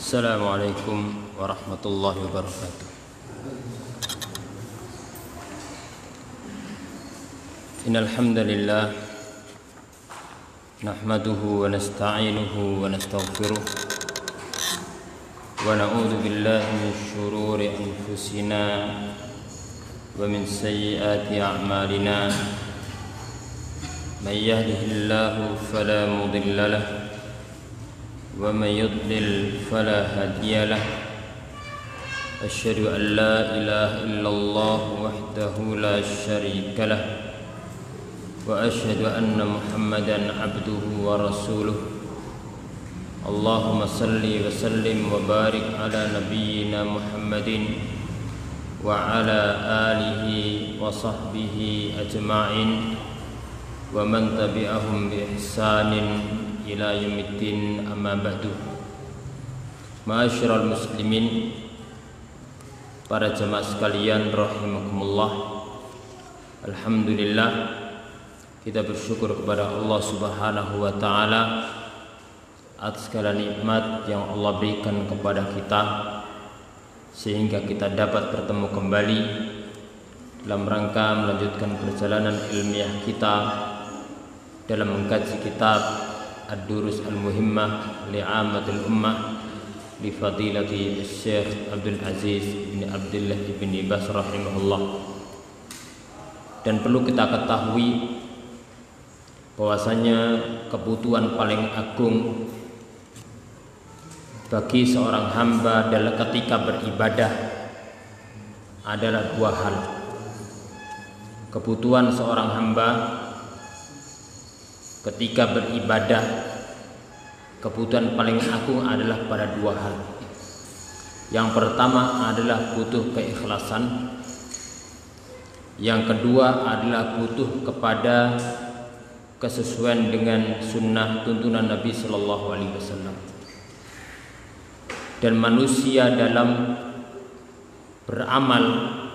Assalamualaikum warahmatullahi wabarakatuh. Innal hamdalillah nahmaduhu wa nasta'inuhu wa nastaghfiruh wa na'udzu billahi min shururi anfusina wa min sayyiati a'malina. May yahdihillahu fala mudilla lahu ومن يضلل فلا هادي له أشهد أن لا إله إلا الله وحده لا شريك له وأشهد أن محمدا عبده ورسوله اللهم صل وسلم وبارك على نبينا محمد وعلى آله وصحبه أجمعين ومن تبعهم بإحسان ila yaumiddin, amma ba'du. Ma'asyiral muslimin, para jemaah sekalian rahimakumullah. Alhamdulillah, kita bersyukur kepada Allah Subhanahu wa taala atas segala nikmat yang Allah berikan kepada kita sehingga kita dapat bertemu kembali dalam rangka melanjutkan perjalanan ilmiah kita dalam mengkaji kitab Ad-Durus Al-Muhimmah li'amatil ummah li fadilati Syekh Abdul Aziz bin Abdullah bin Baz rahimahullah. Dan perlu kita ketahui bahwasanya kebutuhan paling agung bagi seorang hamba dalam ketika beribadah adalah dua hal. Kebutuhan seorang hamba ketika beribadah, kebutuhan paling agung adalah pada dua hal. Yang pertama adalah butuh keikhlasan. Yang kedua adalah butuh kepada kesesuaian dengan sunnah tuntunan Nabi Sallallahu Alaihi Wasallam. Dan manusia dalam beramal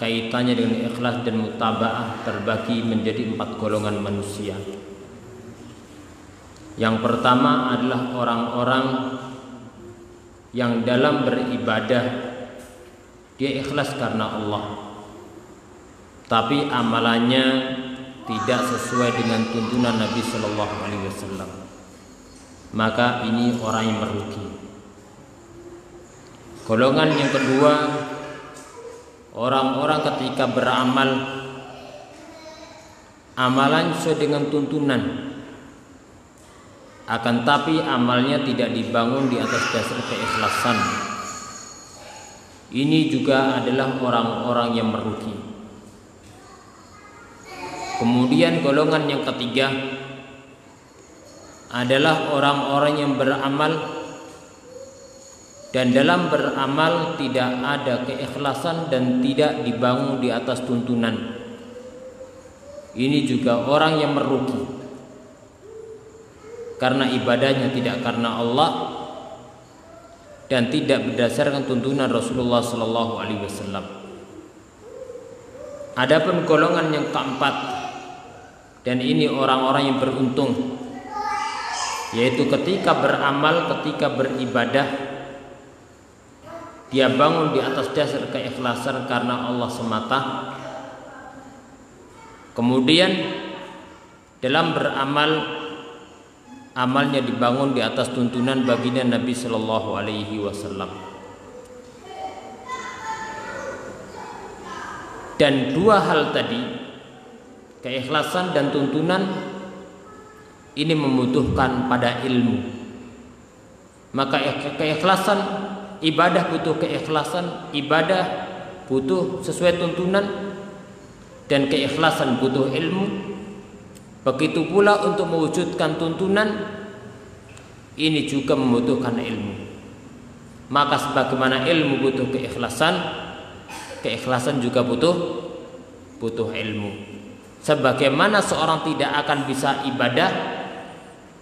kaitannya dengan ikhlas dan mutaba'ah terbagi menjadi 4 golongan manusia. Yang pertama adalah orang-orang yang dalam beribadah dia ikhlas karena Allah, tapi amalannya tidak sesuai dengan tuntunan Nabi Sallallahu Alaihi Wasallam. Maka ini orang yang merugi. Golongan yang kedua, orang-orang ketika beramal amalan sesuai dengan tuntunan, akan tapi amalnya tidak dibangun di atas dasar keikhlasan. Ini juga adalah orang-orang yang merugi. Kemudian golongan yang ketiga adalah orang-orang yang beramal dan dalam beramal tidak ada keikhlasan dan tidak dibangun di atas tuntunan. Ini juga orang yang merugi, karena ibadahnya tidak karena Allah dan tidak berdasarkan tuntunan Rasulullah Sallallahu Alaihi Wasallam. Adapun golongan yang keempat, dan ini orang-orang yang beruntung, yaitu ketika beramal, ketika beribadah, dia bangun di atas dasar keikhlasan karena Allah semata. Kemudian dalam beramal, amalnya dibangun di atas tuntunan baginda Nabi Sallallahu Alaihi Wasallam. Dan dua hal tadi, keikhlasan dan tuntunan, ini membutuhkan pada ilmu. Maka keikhlasan, ibadah butuh keikhlasan, ibadah butuh sesuai tuntunan, dan keikhlasan butuh ilmu. Begitu pula untuk mewujudkan tuntunan ini juga membutuhkan ilmu. Maka sebagaimana ilmu butuh keikhlasan, keikhlasan juga butuh ilmu. Sebagaimana seorang tidak akan bisa ibadah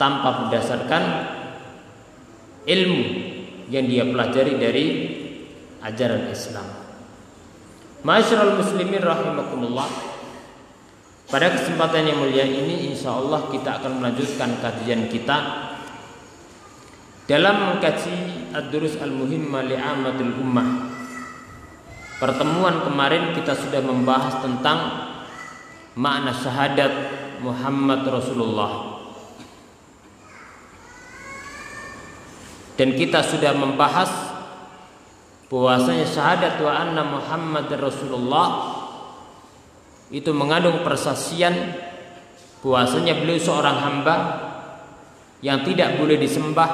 tanpa berdasarkan ilmu yang dia pelajari dari ajaran Islam. Ma'asyiral muslimin rahimakumullah. Pada kesempatan yang mulia ini, insya Allah kita akan melanjutkan kajian kita dalam mengkaji Ad-Durus Al-Muhimmah li'amatil ummah. Pertemuan kemarin kita sudah membahas tentang makna syahadat Muhammad Rasulullah. Dan kita sudah membahas bahwasanya syahadat wa anna Muhammad Rasulullah itu mengandung persaksian bahwasanya beliau seorang hamba yang tidak boleh disembah,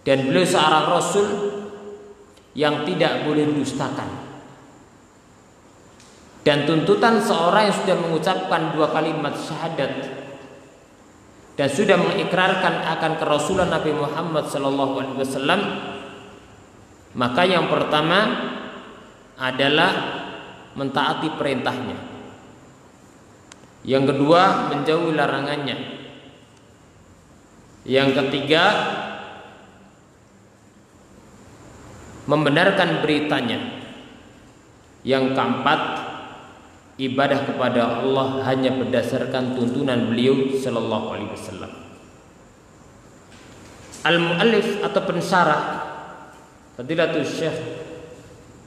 dan beliau seorang rasul yang tidak boleh didustakan. Dan tuntutan seorang yang sudah mengucapkan dua kalimat syahadat dan sudah mengikrarkan akan kerasulan Nabi Muhammad SAW, maka yang pertama adalah mentaati perintahnya, yang kedua menjauhi larangannya, yang ketiga membenarkan beritanya, yang keempat ibadah kepada Allah hanya berdasarkan tuntunan beliau sallallahu alaihi wasallam. Al-muallif atau pensyarah Fadilatul Syekh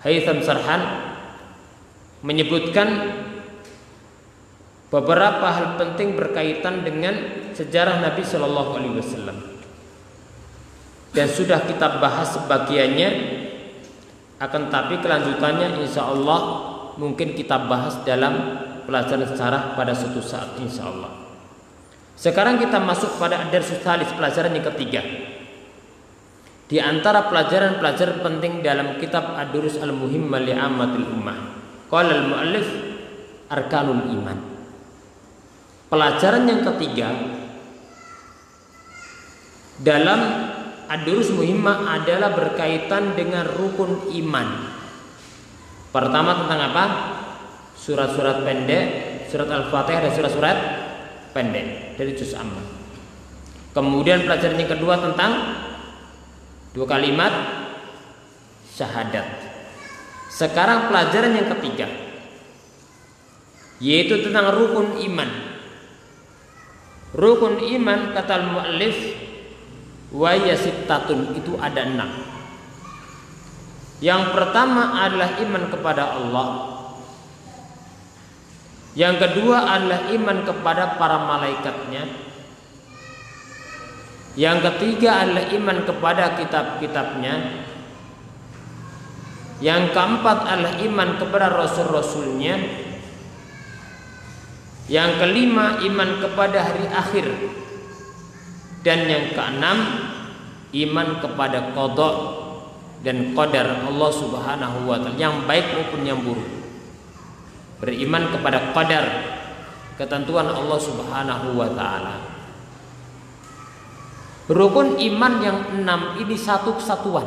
Haytham Sarhan menyebutkan beberapa hal penting berkaitan dengan sejarah Nabi sallallahu alaihi wasallam, dan sudah kita bahas sebagiannya, akan tapi kelanjutannya insya Allah mungkin kita bahas dalam pelajaran sejarah pada suatu saat insya Allah. Sekarang kita masuk pada ad-darsus tsalis, pelajaran yang ketiga. Di antara pelajaran-pelajaran penting dalam kitab Ad-Durus Al-Muhimmah li'amatil ummah, qala al-muallif arkanul iman. Pelajaran yang ketiga dalam Ad-Durus Muhimmah adalah berkaitan dengan rukun iman. Pertama tentang apa? Surat-surat pendek, surat Al-Fatihah dan surat-surat pendek dari juz amma. Kemudian pelajaran yang kedua tentang dua kalimat syahadat. Sekarang pelajaran yang ketiga, yaitu tentang rukun iman. Rukun iman kata al-muallif wa yasittatun, itu ada 6. Yang pertama adalah iman kepada Allah. Yang kedua adalah iman kepada para malaikatnya. Yang ketiga adalah iman kepada kitab-kitabnya. Yang keempat adalah iman kepada rasul-rasulnya. Yang kelima iman kepada hari akhir. Dan yang keenam iman kepada qada dan qadar Allah Subhanahu wa taala, yang baik maupun yang buruk. Beriman kepada qadar, ketentuan Allah Subhanahu wa taala. Rukun iman yang 6 ini satu kesatuan.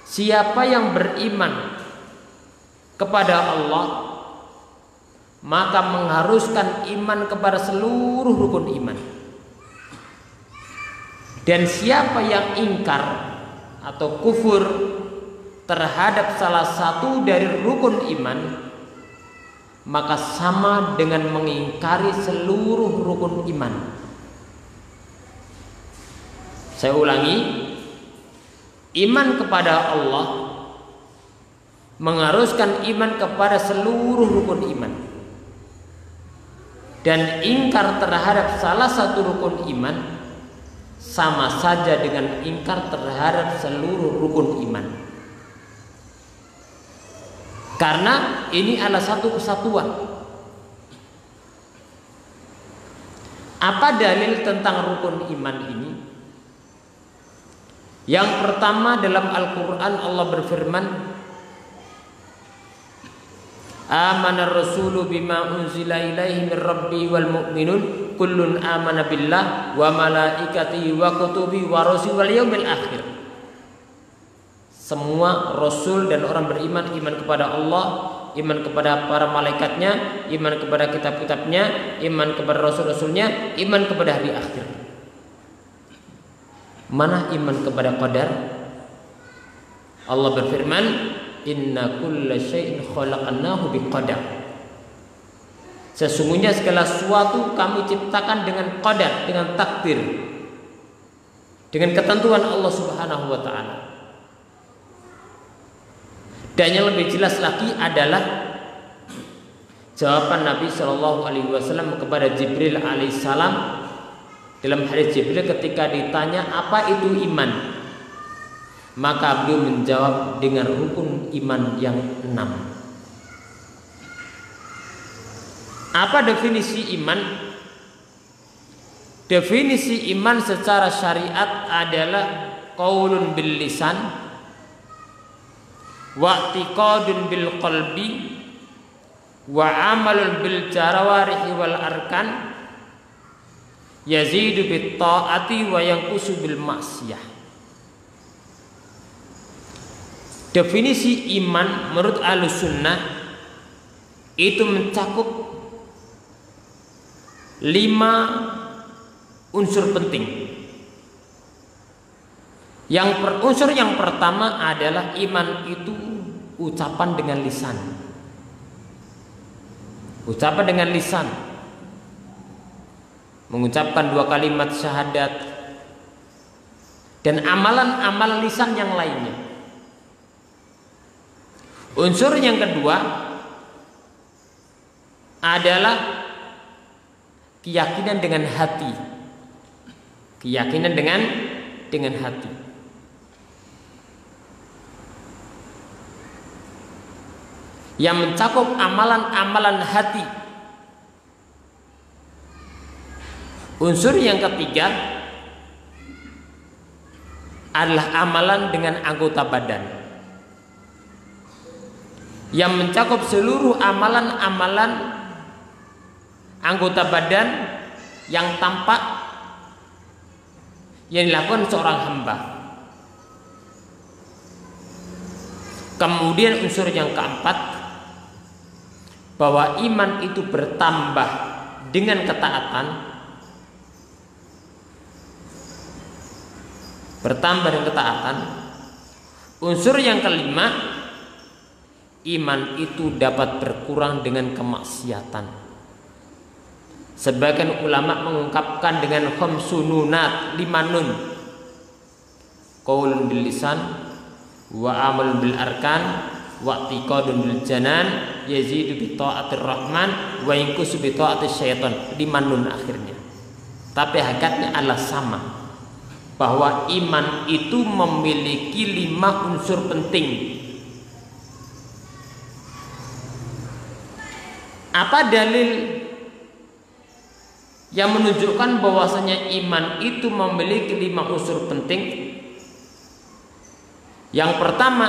Siapa yang beriman kepada Allah, maka mengharuskan iman kepada seluruh rukun iman. Dan siapa yang ingkar atau kufur terhadap salah satu dari rukun iman, maka sama dengan mengingkari seluruh rukun iman. Saya ulangi, iman kepada Allah mengharuskan iman kepada seluruh rukun iman, dan ingkar terhadap salah satu rukun iman sama saja dengan ingkar terhadap seluruh rukun iman. Karena ini adalah satu kesatuan. Apa dalil tentang rukun iman ini? Yang pertama, dalam Al-Quran Allah berfirman, Amana rasulu bima unzila ilaihi min rabbi wal mu'minun kullun amana billah wa malaikatihi wa kutubi wa rusuli wal yaumil akhir. Semua rasul dan orang beriman, iman kepada Allah, iman kepada para malaikatnya, iman kepada kitab-kitabnya, iman kepada rasul-rasulnya, iman kepada hari akhir. Mana iman kepada qadar? Allah berfirman, Inna kulla syai'in khalaqnahu biqadar. Sesungguhnya segala sesuatu kami ciptakan dengan qadar, dengan takdir. dengan ketentuan Allah Subhanahu wa taala. Dan yang lebih jelas lagi adalah jawaban Nabi Shallallahu alaihi wasallam kepada Jibril alaihissalam dalam hadis Jibril ketika ditanya apa itu iman, maka beliau menjawab dengan rukun iman yang 6. Apa definisi iman? Definisi iman secara syariat adalah qaulun bil lisan wa i'tiqadun bil qalbi wa amalun bil jawarihi wal arkan yazidu bit ta'ati wa yanqusu bil ma'siyah. Definisi iman menurut Ahlussunnah itu mencakup 5 unsur penting. Unsur yang pertama adalah iman itu ucapan dengan lisan. Ucapan dengan lisan, mengucapkan 2 kalimat syahadat dan amalan-amalan lisan yang lainnya. Unsur yang kedua adalah keyakinan dengan hati. Keyakinan dengan hati. Yang mencakup amalan-amalan hati. Unsur yang ketiga adalah amalan dengan anggota badan, yang mencakup seluruh amalan-amalan anggota badan yang tampak yang dilakukan seorang hamba. Kemudian unsur yang keempat, bahwa iman itu bertambah dengan ketaatan. Bertambah dengan ketaatan. Unsur yang kelima, iman itu dapat berkurang dengan kemaksiatan. Sebagian ulama mengungkapkan dengan khamsununat, 5 nun. Qaulun bil lisan wa amal bil arkan wa i'tiqadun bil janan yazidu bi ta'atir rahman wa yanqusu bi ta'atis syaitan. 5 nun akhirnya. Tapi hakikatnya adalah sama, bahwa iman itu memiliki 5 unsur penting. Apa dalil yang menunjukkan bahwasanya iman itu memiliki 5 unsur penting? Yang pertama,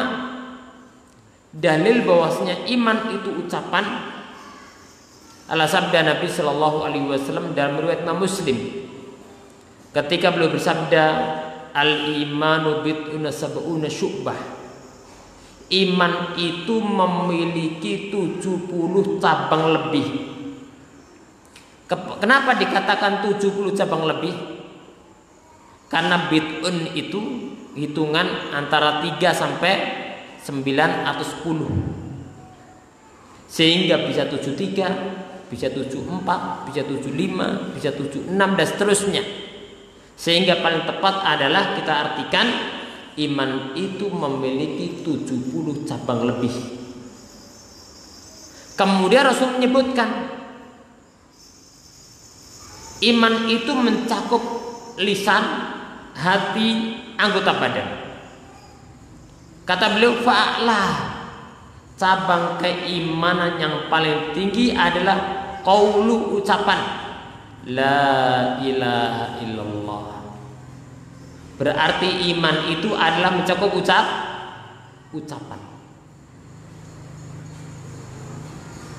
dalil bahwasanya iman itu ucapan adalah sabda Nabi Shallallahu alaihi wasallam dalam riwayat Imam Muslim ketika beliau bersabda, al-imanu bid'un sab'una syu'bah. Iman itu memiliki 70 cabang lebih. Kenapa dikatakan 70 cabang lebih? Karena bid'un itu hitungan antara 3 sampai 9 atau 10, sehingga bisa 73, bisa 74, bisa 75, bisa 76 dan seterusnya. Sehingga paling tepat adalah kita artikan iman itu memiliki 70 cabang lebih. Kemudian Rasul menyebutkan iman itu mencakup lisan, hati, anggota badan. Kata beliau, fa'la, cabang keimanan yang paling tinggi adalah qaulu, ucapan la ilaha illallah. Berarti iman itu adalah mencakup ucapan.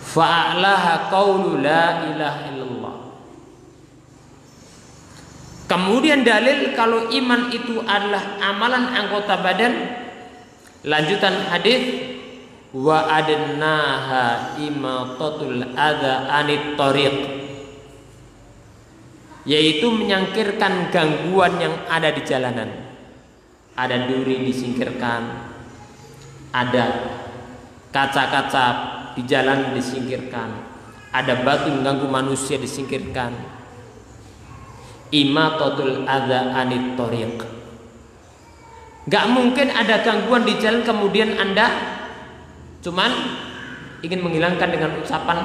Fa'laha qaulu la ilaha illallah. Kemudian dalil kalau iman itu adalah amalan anggota badan, lanjutan hadis, wa adnaha imatatul adza anit thariq, yaitu menyingkirkan gangguan yang ada di jalanan. Ada duri disingkirkan, ada kaca-kaca di jalan disingkirkan, ada batu mengganggu manusia disingkirkan. imatatul adza anit thoriq. Gak mungkin ada gangguan di jalan kemudian Anda cuman ingin menghilangkan dengan ucapan,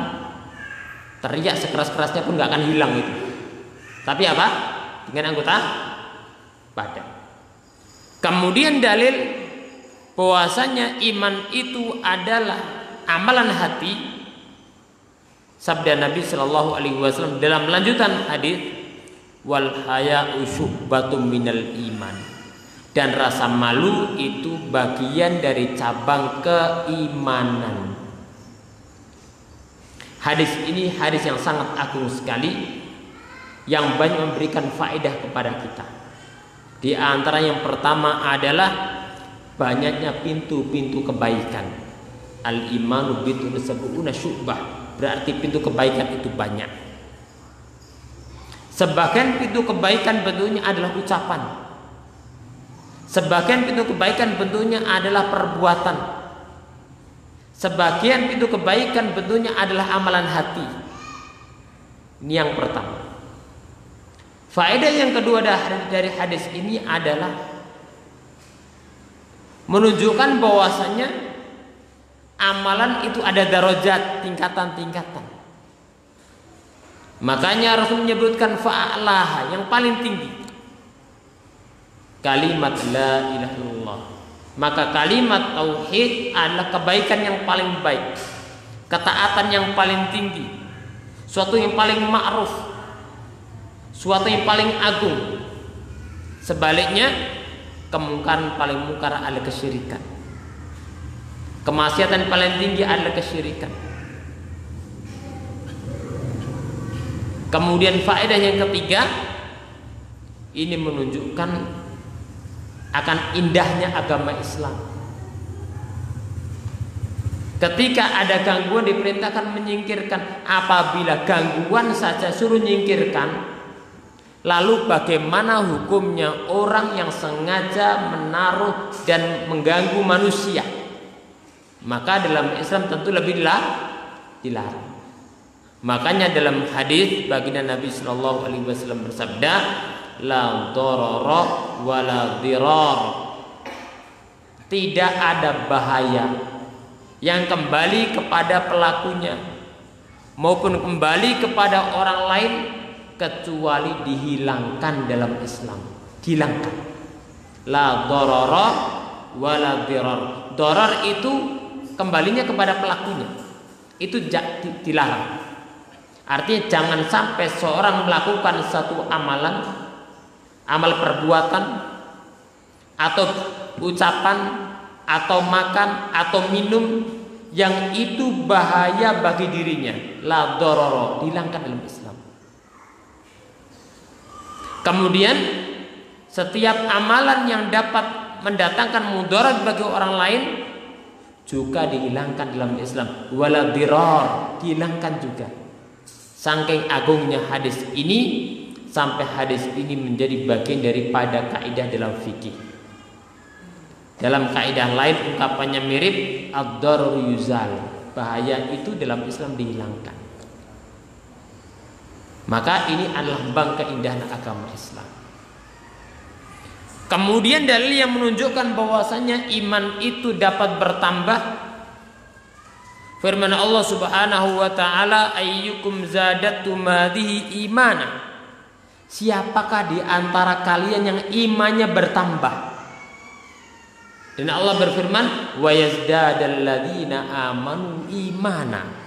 teriak sekeras-kerasnya pun gak akan hilang itu. Tapi apa? Dengan anggota badan. Kemudian dalil bahwasanya iman itu adalah amalan hati. Sabda Nabi Shallallahu Alaihi Wasallam dalam lanjutan hadis, wal haya'u syu'batun minal iman, dan rasa malu itu bagian dari cabang keimanan. Hadis ini hadis yang sangat agung sekali, yang banyak memberikan faedah kepada kita. Di antara yang pertama adalah banyaknya pintu-pintu kebaikan. Al-imanu bid'un sab'una syu'bah, berarti pintu kebaikan itu banyak. Sebagian pintu kebaikan bentuknya adalah ucapan. Sebagian pintu kebaikan bentuknya adalah perbuatan. Sebagian pintu kebaikan bentuknya adalah amalan hati. Ini yang pertama. Faedah yang kedua dari hadis ini adalah menunjukkan bahwasanya amalan itu ada darajat, tingkatan-tingkatan. Makanya Rasul menyebutkan fa'alaha, yang paling tinggi kalimat la ilaha illallah. Maka kalimat tauhid adalah kebaikan yang paling baik, ketaatan yang paling tinggi, suatu yang paling ma'ruf, suatu yang paling agung. Sebaliknya, kemungkaran paling mungkar adalah kesyirikan. Kemaksiatan paling tinggi adalah kesyirikan. Kemudian faedah yang ketiga, ini menunjukkan akan indahnya agama Islam. Ketika ada gangguan diperintahkan menyingkirkan. Apabila gangguan saja suruh menyingkirkan, lalu bagaimana hukumnya orang yang sengaja menaruh dan mengganggu manusia? Maka dalam Islam tentu lebih dilarang. Makanya dalam hadis baginda Nabi Shallallahu Alaihi Wasallam bersabda, la dororo wala dirar. Tidak ada bahaya yang kembali kepada pelakunya maupun kembali kepada orang lain kecuali dihilangkan dalam Islam. Dihilangkan. La dororo wala dirar. Dorar itu kembalinya kepada pelakunya. Itu dilarang. Artinya jangan sampai seorang melakukan satu amalan, amal perbuatan atau ucapan atau makan atau minum yang itu bahaya bagi dirinya. La dororo, dihilangkan dalam Islam. Kemudian setiap amalan yang dapat mendatangkan mudarat bagi orang lain juga dihilangkan dalam Islam. Wala dirar, dihilangkan juga. Saking agungnya hadis ini, sampai hadis ini menjadi bagian daripada kaidah dalam fikih. Dalam kaidah lain ungkapannya mirip, ad-darar yuzal, bahaya itu dalam Islam dihilangkan. Maka ini adalah bank keindahan agama Islam. Kemudian dalil yang menunjukkan bahwasanya iman itu dapat bertambah, firman Allah Subhanahu wa taala, ayyukum zadatum hadhihi imana. Siapakah di antara kalian yang imannya bertambah? Dan Allah berfirman, wa yazdadal ladzina amanu imana.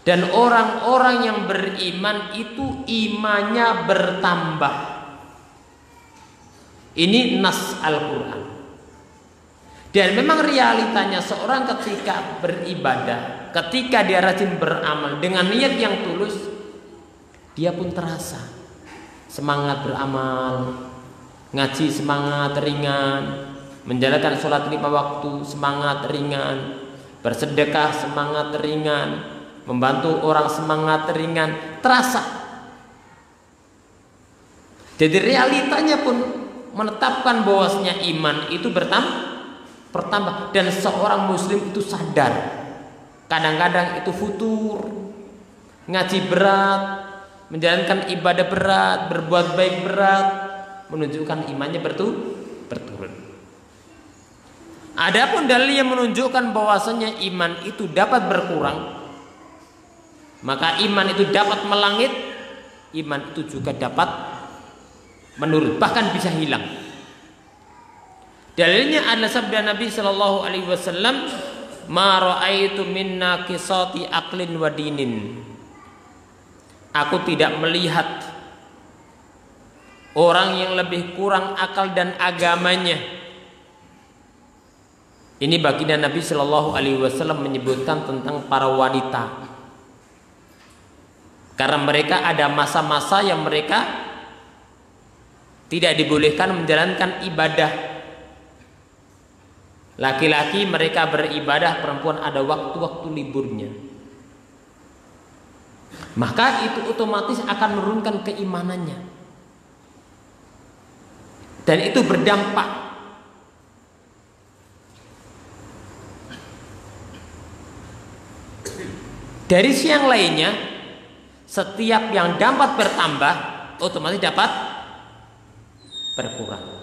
Dan orang-orang yang beriman itu imannya bertambah. Ini nas Al-Quran. Dan memang realitanya seorang ketika beribadah, ketika dia rajin beramal dengan niat yang tulus, dia pun terasa semangat beramal, ngaji semangat ringan, menjalankan sholat 5 waktu semangat ringan, bersedekah semangat ringan, membantu orang semangat ringan, terasa. Jadi realitanya pun menetapkan bahwasanya iman itu bertambah. Dan seorang muslim itu sadar, kadang-kadang itu futur, ngaji berat, menjalankan ibadah berat, berbuat baik berat, menunjukkan imannya berturun. Adapun dalil yang menunjukkan bahwasanya iman itu dapat berkurang, maka iman itu dapat melangit, iman itu juga dapat menurun, bahkan bisa hilang. Dalilnya adalah sabda Nabi Shallallahu Alaihi Wasallam, "Ma ra'aitu min naqisati aqlin wa dinin." Aku tidak melihat orang yang lebih kurang akal dan agamanya. Ini baginda Nabi Shallallahu Alaihi Wasallam menyebutkan tentang para wanita, karena mereka ada masa-masa yang mereka tidak dibolehkan menjalankan ibadah. Laki-laki mereka beribadah, perempuan ada waktu-waktu liburnya. Maka itu otomatis akan menurunkan keimanannya, dan itu berdampak. Dari siang lainnya, setiap yang dapat bertambah otomatis dapat berkurang.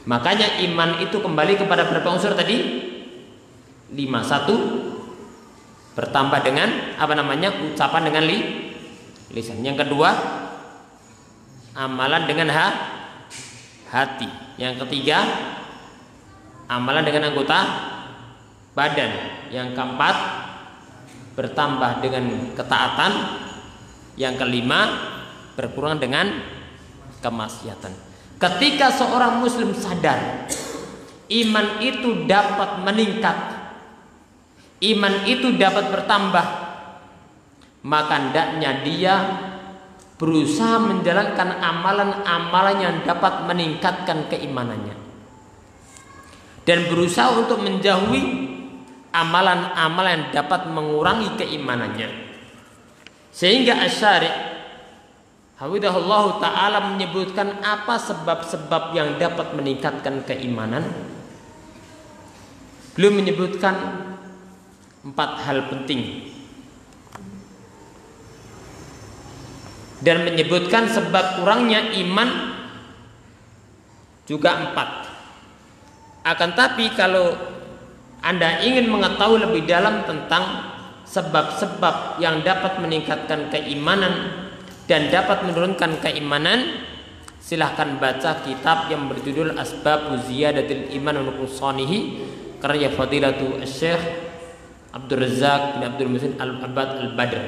Makanya iman itu kembali kepada berapa unsur tadi? 5. 1, bertambah dengan ucapan dengan lisan. Yang kedua, amalan dengan hati. Yang ketiga, amalan dengan anggota badan. Yang keempat, bertambah dengan ketaatan. Yang kelima, berkurang dengan kemaksiatan. Ketika seorang muslim sadar iman itu dapat meningkat, iman itu dapat bertambah, maka hendaknya dia berusaha menjalankan amalan-amalan yang dapat meningkatkan keimanannya, dan berusaha untuk menjauhi amalan-amalan yang dapat mengurangi keimanannya. Sehingga Asy-Syari' hafizahullah ta'ala menyebutkan apa sebab-sebab yang dapat meningkatkan keimanan. Beliau menyebutkan 4 hal penting, dan menyebutkan sebab kurangnya iman juga 4. Akan tapi kalau Anda ingin mengetahui lebih dalam tentang sebab-sebab yang dapat meningkatkan keimanan dan dapat menurunkan keimanan, silahkan baca kitab yang berjudul Asbabu Ziyadatil Iman wa Nuqsanihi karya Fadilatu Syekh Abdul Razzaq bin Abdul Muhsin Al-Abbad Al-Badr.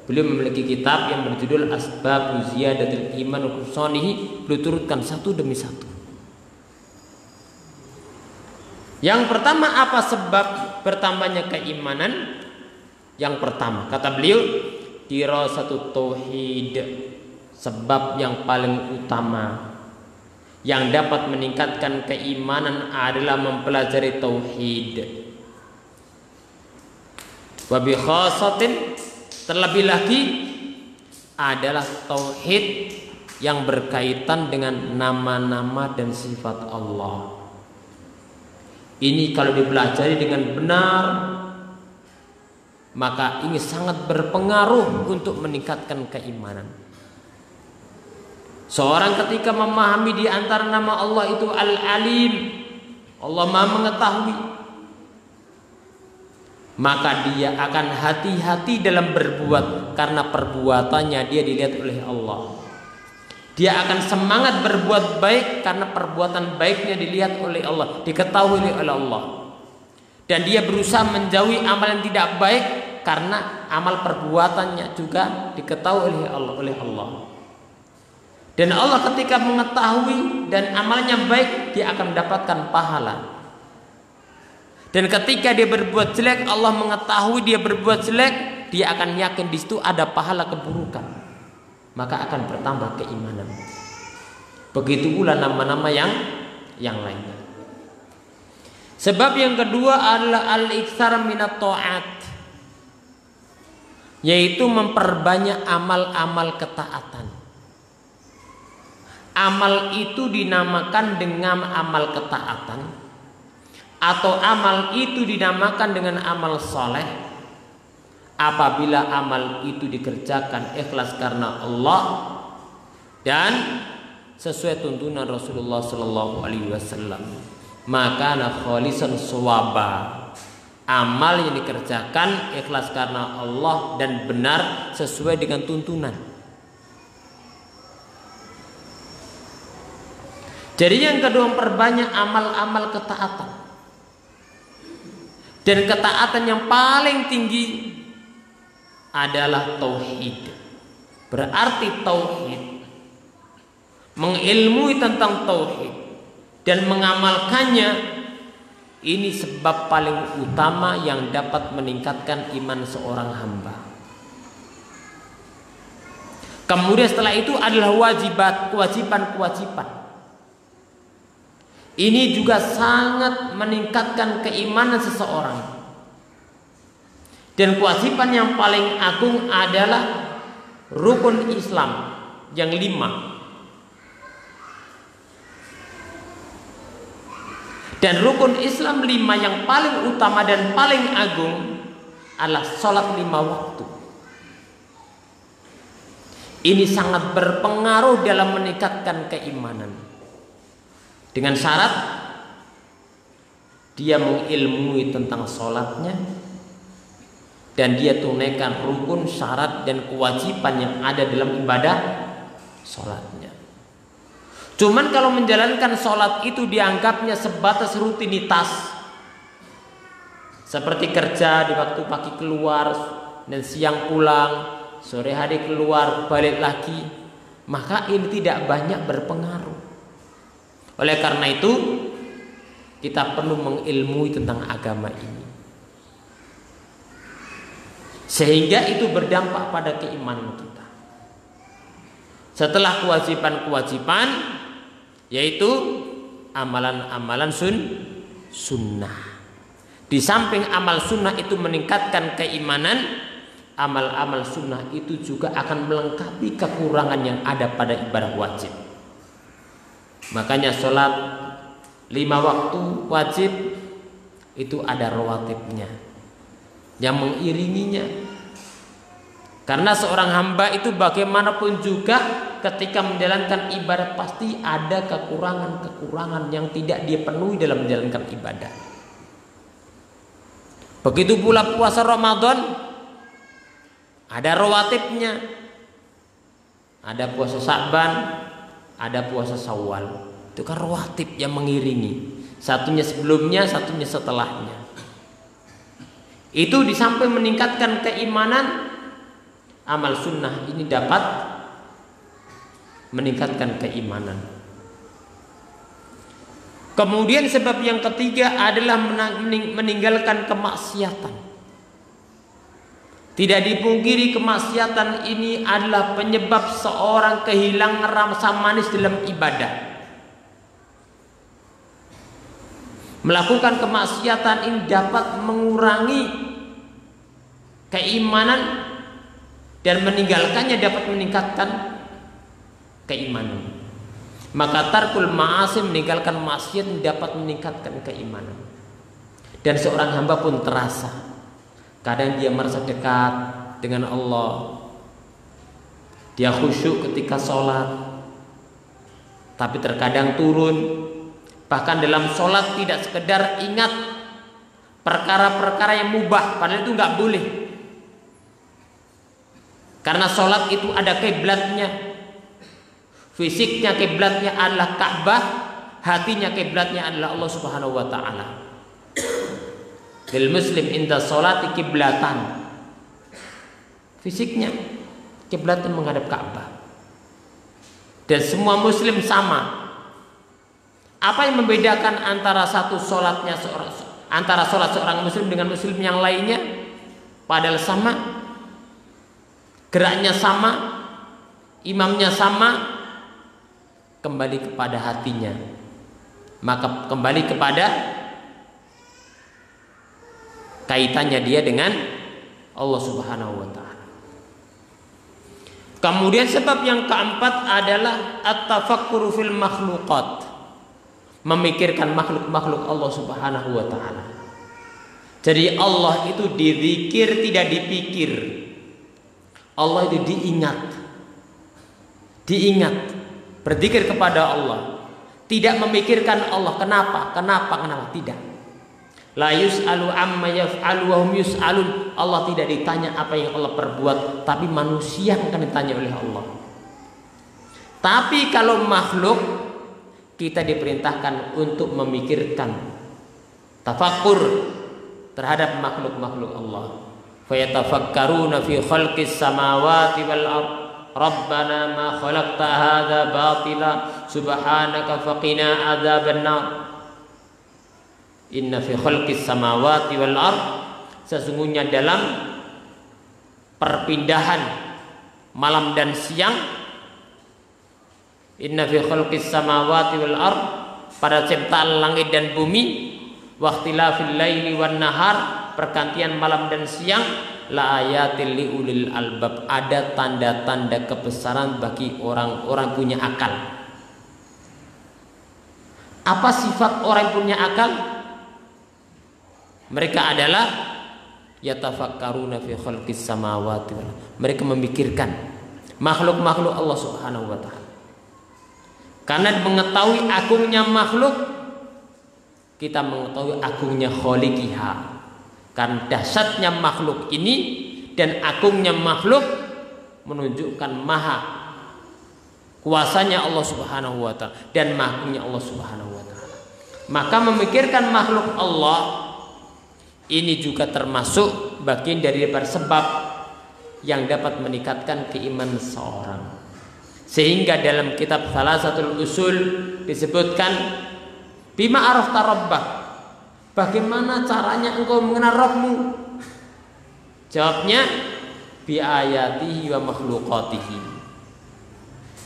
Beliau memiliki kitab yang berjudul Asbabu Ziyadatil Iman wa Nuqsanihi. Beliau turutkan satu demi satu. Yang pertama, apa sebab bertambahnya keimanan? Yang pertama, kata beliau, dirasatut tauhid. Sebab yang paling utama yang dapat meningkatkan keimanan adalah mempelajari tauhid. Wa bi khasatin, terlebih lagi adalah tauhid yang berkaitan dengan nama-nama dan sifat Allah. Ini kalau dipelajari dengan benar, maka ini sangat berpengaruh untuk meningkatkan keimanan. Seorang ketika memahami di antara nama Allah itu Al-Alim, Allah Maha mengetahui, maka dia akan hati-hati dalam berbuat, karena perbuatannya dia dilihat oleh Allah. Dia akan semangat berbuat baik karena perbuatan baiknya dilihat oleh Allah, diketahui oleh Allah. Dan dia berusaha menjauhi amal yang tidak baik karena amal perbuatannya juga diketahui oleh Allah. Dan Allah ketika mengetahui dan amalnya baik, dia akan mendapatkan pahala. Dan ketika dia berbuat jelek, Allah mengetahui dia berbuat jelek, dia akan yakin di situ ada pahala keburukan, maka akan bertambah keimanan. Begitu pula nama-nama yang lainnya. Sebab yang kedua adalah al-iktsar minat ta'at, yaitu memperbanyak amal-amal ketaatan. Amal itu dinamakan dengan amal ketaatan, atau amal itu dinamakan dengan amal soleh, apabila amal itu dikerjakan ikhlas karena Allah dan sesuai tuntunan Rasulullah sallallahu alaihi wasallam, maka khalisan shawaba. Amal yang dikerjakan ikhlas karena Allah dan benar sesuai dengan tuntunan. Jadi yang kedua, memperbanyak amal-amal ketaatan. Dan ketaatan yang paling tinggi adalah tauhid. Berarti tauhid, mengilmui tentang tauhid dan mengamalkannya, ini sebab paling utama yang dapat meningkatkan iman seorang hamba. Kemudian setelah itu adalah kewajiban. Ini juga sangat meningkatkan keimanan seseorang. Dan kewajiban yang paling agung adalah rukun Islam yang 5. Dan rukun Islam 5 yang paling utama dan paling agung adalah sholat 5 waktu. Ini sangat berpengaruh dalam meningkatkan keimanan. Dengan syarat dia mengilmui tentang sholatnya dan dia tunaikan rukun, syarat dan kewajiban yang ada dalam ibadah sholatnya. Cuman kalau menjalankan sholat itu dianggapnya sebatas rutinitas, seperti kerja di waktu pagi keluar dan siang pulang, sore hari keluar balik lagi, maka ini tidak banyak berpengaruh. Oleh karena itu kita perlu mengilmui tentang agama ini, sehingga itu berdampak pada keimanan kita. Setelah kewajiban-kewajiban, yaitu amalan-amalan sunnah. Di samping amal sunnah itu meningkatkan keimanan, amal-amal sunnah itu juga akan melengkapi kekurangan yang ada pada ibadah wajib. Makanya sholat 5 waktu wajib itu ada rawatibnya yang mengiringinya. Karena seorang hamba itu bagaimanapun juga ketika menjalankan ibadah pasti ada kekurangan-kekurangan yang tidak dia penuhi dalam menjalankan ibadah. Begitu pula puasa Ramadan, ada rawatibnya. Ada puasa Sya'ban, ada puasa Syawal. Itu kan rawatib yang mengiringi. Satunya sebelumnya, satunya setelahnya. Itu di samping meningkatkan keimanan, amal sunnah ini dapat meningkatkan keimanan. Kemudian sebab yang ketiga adalah meninggalkan kemaksiatan. Tidak dipungkiri kemaksiatan ini adalah penyebab seorang kehilangan rasa manis dalam ibadah. Melakukan kemaksiatan ini dapat mengurangi keimanan dan meninggalkannya dapat meningkatkan keimanan. Maka tarkul ma'asi, meninggalkan maksiat, dapat meningkatkan keimanan. Dan seorang hamba pun terasa kadang dia merasa dekat dengan Allah, dia khusyuk ketika sholat, tapi terkadang turun. Bahkan dalam sholat tidak sekedar ingat perkara-perkara yang mubah, padahal itu nggak boleh. Karena sholat itu ada kiblatnya, fisiknya kiblatnya adalah Ka'bah, hatinya kiblatnya adalah Allah Subhanahu Wa Taala. Lil muslim inda sholati kiblatan, fisiknya kiblatnya menghadap Ka'bah. Dan semua muslim sama. Apa yang membedakan antara antara sholat seorang muslim dengan muslim yang lainnya? Padahal sama, geraknya sama, imamnya sama, kembali kepada hatinya. Maka kembali kepada kaitannya dia dengan Allah Subhanahu wa taala. Kemudian sebab yang keempat adalah at-tafakkuru fil makhluqat. Memikirkan makhluk-makhluk Allah Subhanahu wa taala. Jadi Allah itu dizikir, tidak dipikir. Allah itu diingat, berzikir kepada Allah, tidak memikirkan Allah kenapa, tidak. La yus'alu amma yaf'alu wa hum yus'alun. Allah tidak ditanya apa yang Allah perbuat, tapi manusia yang akan ditanya oleh Allah. Tapi kalau makhluk, kita diperintahkan untuk memikirkan, tafakkur terhadap makhluk-makhluk Allah. Fayatafakkaruna fi khalqis samawati wal ard. Rabbana ma khalaqta hadza batila subhanaka faqina adzabannar. Inna fi khalqis samawati wal ard, sesungguhnya dalam perpindahan malam dan siang, inna fi khalqis samawati wal ard, pada ciptaan langit dan bumi, waqtilafil laili wan nahar, pergantian malam dan siang, la ayatil liulil albab, ada tanda-tanda kebesaran bagi orang-orang punya akal. Apa sifat orang punya akal? Mereka adalah yatafakkaruna fi khalqis samawati wal ard. Mereka memikirkan makhluk-makhluk Allah Subhanahu wa taala. Karena mengetahui agungnya makhluk, kita mengetahui agungnya khaliqiha. Karena dahsyatnya makhluk ini dan agungnya makhluk menunjukkan maha kuasanya Allah Subhanahu wa taala dan mahagungnya Allah Subhanahu wa taala. Maka memikirkan makhluk Allah ini juga termasuk bagian dari sebab yang dapat meningkatkan keimanan seseorang. Sehingga dalam kitab Salasatul Usul disebutkan, bima arafta rabbak, bagaimana caranya engkau mengenal Rabbmu? Jawabnya, bi ayatihi wa makhluqatihi.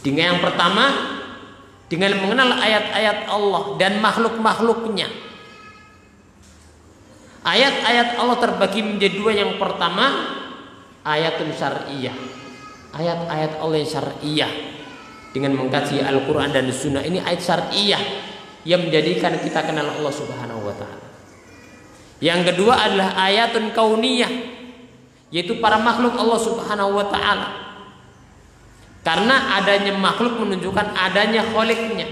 Dengan yang pertama, dengan mengenal ayat-ayat Allah dan makhluk-makhluknya. Ayat-ayat Allah terbagi menjadi dua. Yang pertama, ayatun syar'iyah, ayat-ayat Allah yang syar'iyah. Dengan mengkaji Al-Quran dan Sunnah, ini ayat syar'iyah yang menjadikan kita kenal Allah Subhanahu wa ta'ala. Yang kedua adalah ayatun kauniyah, yaitu para makhluk Allah Subhanahu wa ta'ala. Karena adanya makhluk menunjukkan adanya kholiknya.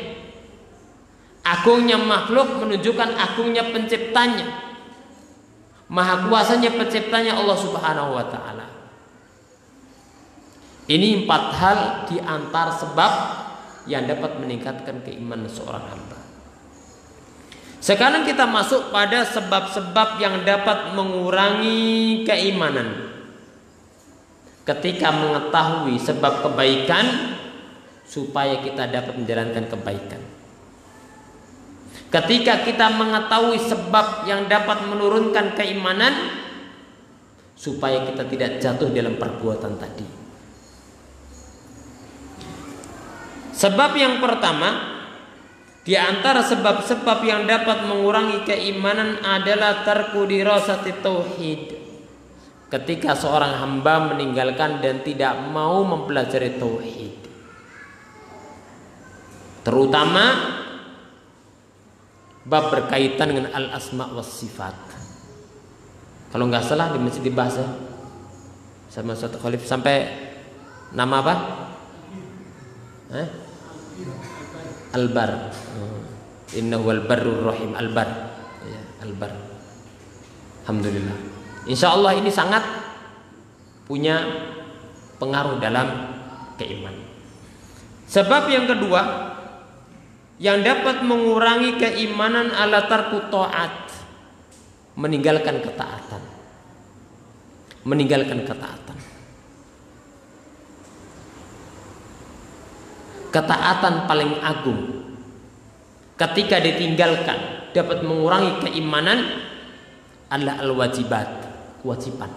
Agungnya makhluk menunjukkan agungnya penciptanya. Maha kuasanya penciptanya Allah Subhanahu wa ta'ala. Ini 4 hal di antara sebab yang dapat meningkatkan keimanan seorang hamba. Sekarang kita masuk pada sebab-sebab yang dapat mengurangi keimanan. Ketika mengetahui sebab kebaikan supaya kita dapat menjalankan kebaikan. Ketika kita mengetahui sebab yang dapat menurunkan keimanan supaya kita tidak jatuh dalam perbuatan tadi. Sebab yang pertama di antara sebab-sebab yang dapat mengurangi keimanan adalah tarku dirasati tauhid. Ketika seorang hamba meninggalkan dan tidak mau mempelajari tauhid. Terutama bab berkaitan dengan al-asma was sifat. Kalau nggak salah di masjid dibahas sama satu khalif sampai nama apa? Al-Bar. Innahu al-barrur rahim. Al-Bar. Ya, Al-Bar. Alhamdulillah. Insyaallah ini sangat punya pengaruh dalam keimanan. Sebab yang kedua yang dapat mengurangi keimanan ala tarku ta'at, meninggalkan ketaatan. Meninggalkan ketaatan. Ketaatan paling agung ketika ditinggalkan dapat mengurangi keimanan adalah al-wajibat, kewajiban.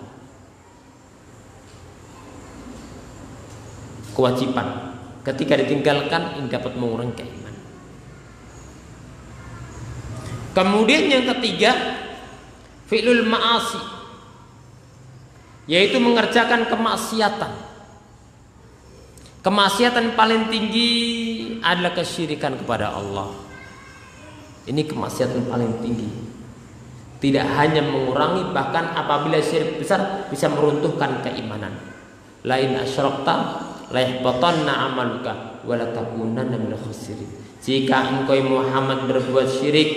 Kewajiban ketika ditinggalkan ini dapat mengurangi keimanan. Kemudian yang ketiga, fi'lul ma'asi, yaitu mengerjakan kemaksiatan. Kemaksiatan paling tinggi adalah kesyirikan kepada Allah. Ini kemaksiatan paling tinggi. Tidak hanya mengurangi, bahkan apabila syirik besar bisa meruntuhkan keimanan. Lain asyrakta la yahbatanna amaluka wa la takunanna minal khasirin. Jika engkau Muhammad berbuat syirik,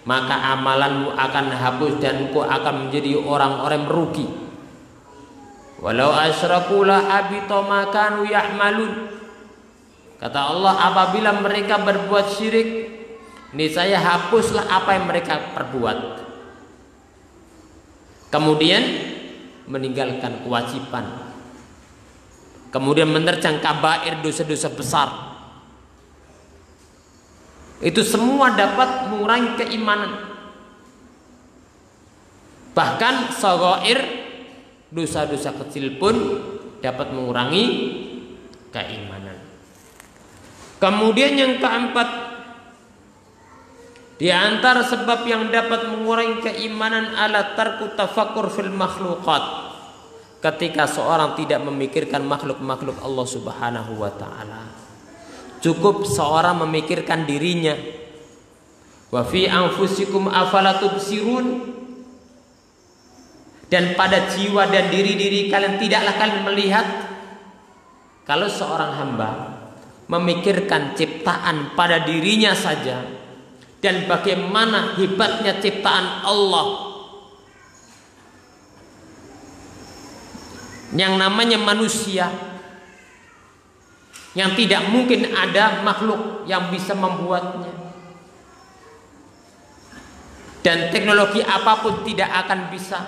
maka amalanmu akan hapus dan engkau akan menjadi orang-orang merugi. Walau asyraku la habita ma kanu ya'malun. Kata Allah, apabila mereka berbuat syirik, niscaya hapuslah apa yang mereka perbuat. Kemudian meninggalkan kewajiban, kemudian menerjang kabair, dosa-dosa besar. Itu semua dapat mengurangi keimanan. Bahkan shaghair, dosa-dosa kecil pun dapat mengurangi keimanan. Kemudian yang keempat, di antara sebab yang dapat mengurangi keimanan ala tarku tafakkur fil makhluqat. Ketika seorang tidak memikirkan makhluk-makhluk Allah Subhanahu wa taala. Cukup seorang memikirkan dirinya. Wa fi anfusikum afala tubsirun. Dan pada jiwa dan diri-diri kalian tidaklah kalian melihat. Kalau seorang hamba memikirkan ciptaan pada dirinya saja dan bagaimana hebatnya ciptaan Allah, yang namanya manusia, yang tidak mungkin ada makhluk yang bisa membuatnya, dan teknologi apapun tidak akan bisa,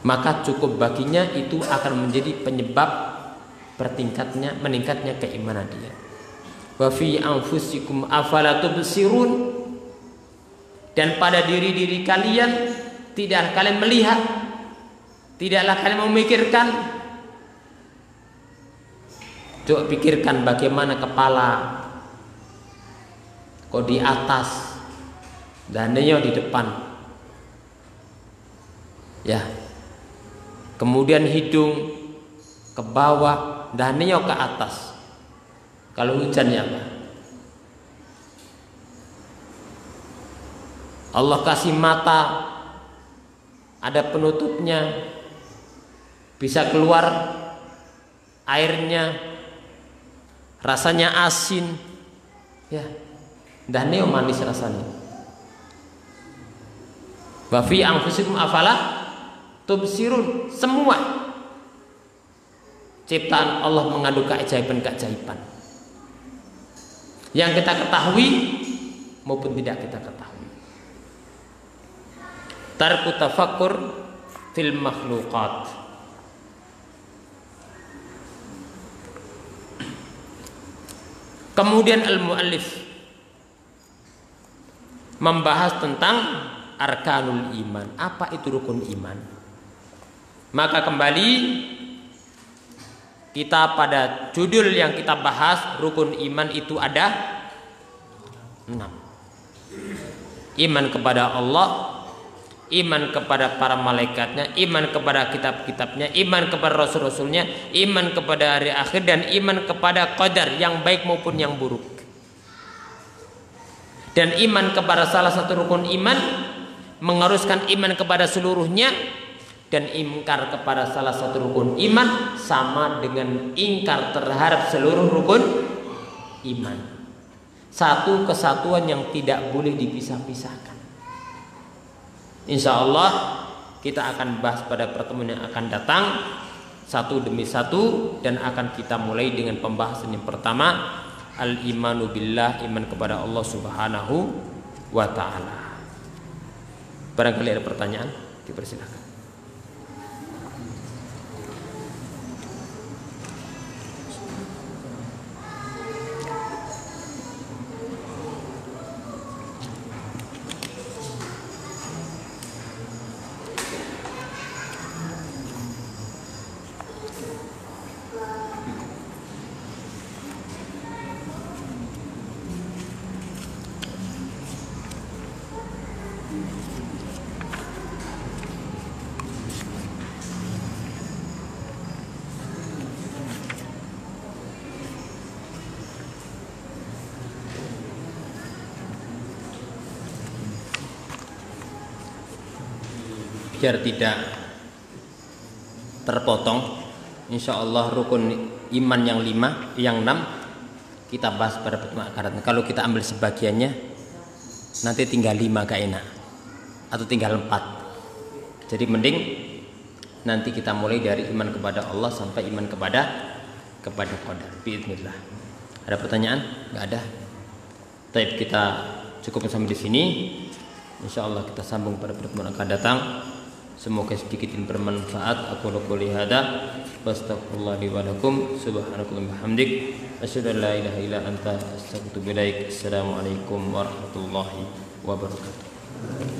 maka cukup baginya itu akan menjadi penyebab meningkatnya keimanan dia. Wa fi anfusikum afala tubsirun. Dan pada diri-diri kalian tidaklah kalian melihat, tidaklah kalian memikirkan. Coba pikirkan bagaimana kepala kok di atas dan neo di depan, ya. Kemudian hidung ke bawah dan neo ke atas. Kalau hujannya apa? Allah kasih mata, ada penutupnya, bisa keluar airnya, rasanya asin, ya, dan neo manis rasanya. Wa fi anfusikum afala tubsirun. Semua ciptaan Allah mengandung keajaiban-keajaiban yang kita ketahui maupun tidak kita ketahui. Tarku tafakkur fil makhluqat. Kemudian al-muallif membahas tentang arkanul iman. Apa itu rukun iman? Maka kembali kita pada judul yang kita bahas, rukun iman itu ada 6. Iman kepada Allah, iman kepada para malaikatnya, iman kepada kitab-kitabnya, iman kepada rasul-rasulnya, iman kepada hari akhir, dan iman kepada qadar yang baik maupun yang buruk. Dan iman kepada salah satu rukun iman mengharuskan iman kepada seluruhnya, dan ingkar kepada salah satu rukun iman sama dengan ingkar terhadap seluruh rukun iman. Satu kesatuan yang tidak boleh dipisah-pisahkan. Insya Allah kita akan bahas pada pertemuan yang akan datang satu demi satu, dan akan kita mulai dengan pembahasan yang pertama, al-imanu billah, iman kepada Allah Subhanahu wa ta'ala. Barangkali ada pertanyaan, dipersilakan. biar tidak terpotong, insya Allah rukun iman yang 5, yang 6 kita bahas pada pertemuan akan datang. Kalau kita ambil sebagiannya, nanti tinggal 5 gak enak, atau tinggal 4. Jadi mending nanti kita mulai dari iman kepada Allah sampai iman kepada qadar. Bismillah. Ada pertanyaan? Nggak ada. Baik, kita cukup sampai di sini. Insya Allah kita sambung pada pertemuan akan datang. Semoga sedikit ini bermanfaat. Aku qouli hadza wa astaghfirullah li wa lakum. Subhanakallahumma bihamdik asyhadu an la ilaha illa anta astaghfiruka wa atubu ilaik. Assalamualaikum warahmatullahi wabarakatuh.